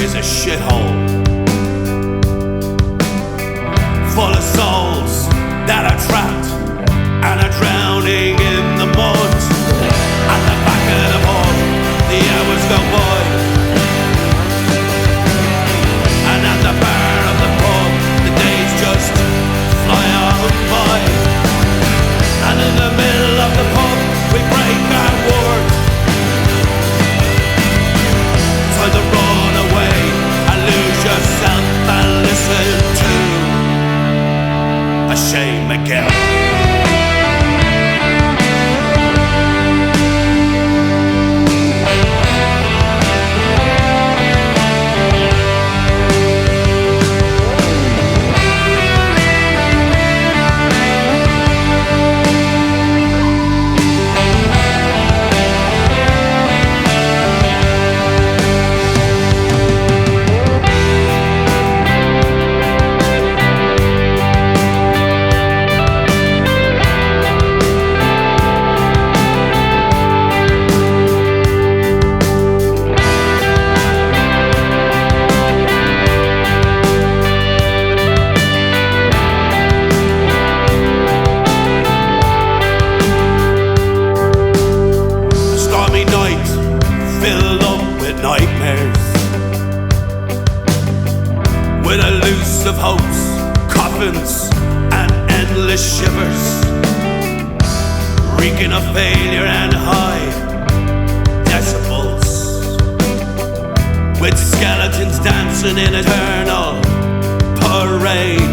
is a shithole full of souls that are trapped and are drowning in the mud. At the back of the pub, the hours go by, and at the bar of the pub, the days just fly on by. And in the middle of the pub, we break our word. Time to run away and lose yourself and listen to a Shane MacGill. Filled up with nightmares, with a loose of hopes, coffins and endless shivers, reeking of failure and high decibels, with skeletons dancing in eternal parade.